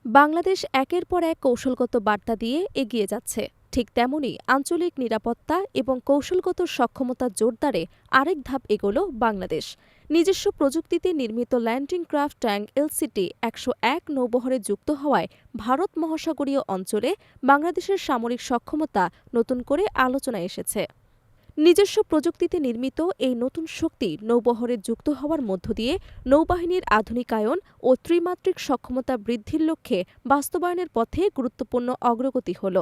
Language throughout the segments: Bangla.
বাংলাদেশ একের পর এক কৌশলগত বার্তা দিয়ে এগিয়ে যাচ্ছে। ঠিক তেমনই আঞ্চলিক নিরাপত্তা এবং কৌশলগত সক্ষমতা জোরদারে আরেক ধাপ এগোল বাংলাদেশ। নিজস্ব প্রযুক্তিতে নির্মিত ল্যান্ডিং ক্রাফট ট্যাঙ্ক এলসিটি ১০১ নৌবহরে যুক্ত হওয়ায় ভারত মহাসাগরীয় অঞ্চলে বাংলাদেশের সামরিক সক্ষমতা নতুন করে আলোচনায় এসেছে। নিজস্ব প্রযুক্তিতে নির্মিত এই নতুন শক্তি নৌবহরে যুক্ত হওয়ার মধ্য দিয়ে নৌবাহিনীর আধুনিকায়ন ও ত্রিমাত্রিক সক্ষমতা বৃদ্ধির লক্ষ্যে বাস্তবায়নের পথে গুরুত্বপূর্ণ অগ্রগতি হল।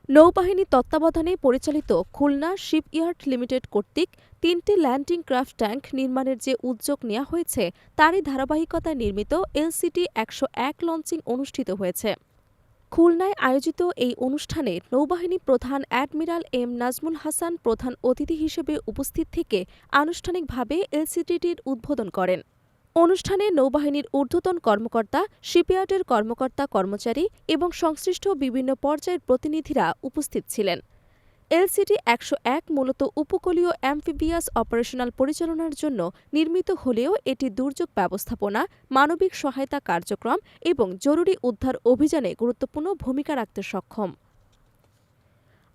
নৌবাহিনী তত্ত্বাবধানে পরিচালিত খুলনা শিপইয়ার্ড লিমিটেড কর্তৃক ৩টি ল্যান্ডিং ক্রাফট ট্যাঙ্ক নির্মাণের যে উদ্যোগ নেওয়া হয়েছে তারই ধারাবাহিকতায় নির্মিত এলসিটি ১০১ লঞ্চিং অনুষ্ঠিত হয়েছে। খুলনায় আয়োজিত এই অনুষ্ঠানে নৌবাহিনী প্রধান অ্যাডমিরাল এম নাজমুল হাসান প্রধান অতিথি হিসেবে উপস্থিত থেকে আনুষ্ঠানিকভাবে এলসিটিটির উদ্বোধন করেন। অনুষ্ঠানে নৌবাহিনীর ঊর্ধ্বতন কর্মকর্তা, শিপইয়ার্ডের কর্মকর্তা কর্মচারী এবং সংশ্লিষ্ট বিভিন্ন পর্যায়ের প্রতিনিধিরা উপস্থিত ছিলেন। এলসিটি ১০১ মূলত উপকূলীয় অ্যাম্ফিবিয়াস অপারেশনাল পরিচালনার জন্য নির্মিত হলেও এটি দুর্যোগ ব্যবস্থাপনা, মানবিক সহায়তা কার্যক্রম এবং জরুরি উদ্ধার অভিযানে গুরুত্বপূর্ণ ভূমিকা রাখতে সক্ষম।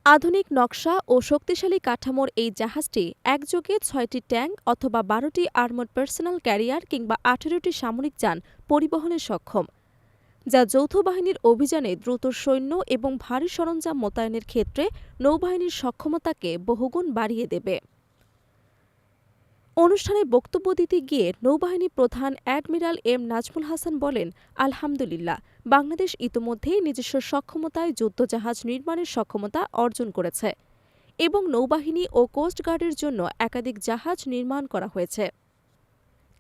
আধুনিক নকশা ও শক্তিশালী কাঠামোর এই জাহাজটি একযোগে ৬টি ট্যাঙ্ক অথবা ১২টি আর্মড পার্সোনাল ক্যারিয়ার কিংবা ১৮টি সামরিক যান পরিবহনে সক্ষম, যা যৌথ বাহিনীর অভিযানে দ্রুত সৈন্য এবং ভারী সরঞ্জাম মোতায়েনের ক্ষেত্রে নৌবাহিনীর সক্ষমতাকে বহুগুণ বাড়িয়ে দেবে। অনুষ্ঠানে বক্তব্য দিতে গিয়ে নৌবাহিনী প্রধান অ্যাডমিরাল এম নাজমুল হাসান বলেন, আলহামদুলিল্লাহ, বাংলাদেশ ইতোমধ্যেই নিজস্ব সক্ষমতায় যুদ্ধজাহাজ নির্মাণের সক্ষমতা অর্জন করেছে এবং নৌবাহিনী ও কোস্টগার্ডের জন্য একাধিক জাহাজ নির্মাণ করা হয়েছে।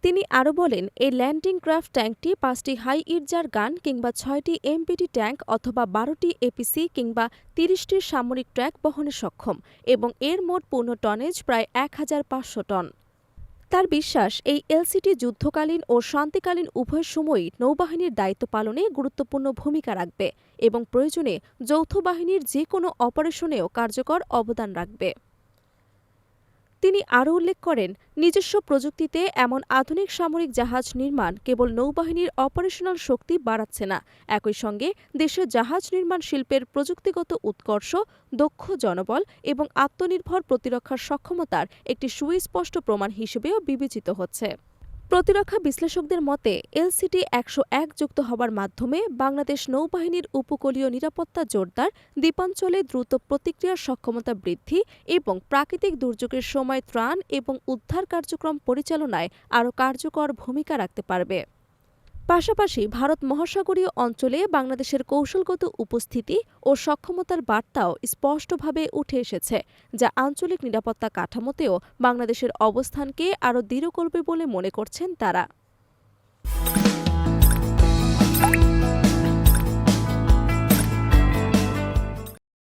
তিনি আরও বলেন, এই ল্যান্ডিং ক্রাফট ট্যাঙ্কটি ৫টি হাই ইর্জার গান কিংবা ৬টি এমপিটি ট্যাঙ্ক অথবা ১২টি এপিসি কিংবা ৩০টি সামরিক ট্র্যাক বহনে সক্ষম এবং এর মোট পূর্ণ টনেজ প্রায় ১৫০০ টন। তার বিশ্বাস, এই এলসিটি যুদ্ধকালীন ও শান্তিকালীন উভয় সময়ই নৌবাহিনীর দায়িত্ব পালনে গুরুত্বপূর্ণ ভূমিকা রাখবে এবং প্রয়োজনে যৌথ বাহিনীর যে কোনো অপারেশনেও কার্যকর অবদান রাখবে। তিনি আরও উল্লেখ করেন, নিজস্ব প্রযুক্তিতে এমন আধুনিক সামরিক জাহাজ নির্মাণ কেবল নৌবাহিনীর অপারেশনাল শক্তি বাড়াচ্ছে না, একই সঙ্গে দেশের জাহাজ নির্মাণ শিল্পের প্রযুক্তিগত উৎকর্ষ, দক্ষ জনবল এবং আত্মনির্ভর প্রতিরক্ষার সক্ষমতার একটি সুস্পষ্ট প্রমাণ হিসেবেও বিবেচিত হচ্ছে। প্রতিরক্ষা বিশ্লেষকদের মতে, এলসিটি ১০১ যুক্ত হওয়ার মাধ্যমে বাংলাদেশ নৌবাহিনীর উপকূলীয় নিরাপত্তা জোরদার, দ্বীপাঞ্চলে দ্রুত প্রতিক্রিয়ার সক্ষমতা বৃদ্ধি এবং প্রাকৃতিক দুর্যোগের সময় ত্রাণ এবং উদ্ধার কার্যক্রম পরিচালনায় আরও কার্যকর ভূমিকা রাখতে পারবে। পাশাপাশি ভারত মহাসাগরীয় অঞ্চলে বাংলাদেশের কৌশলগত উপস্থিতি ও সক্ষমতার বার্তাও স্পষ্টভাবে উঠে এসেছে, যা আঞ্চলিক নিরাপত্তা কাঠামোতেও বাংলাদেশের অবস্থানকে আরও দৃঢ় করবে বলে মনে করছেন তারা।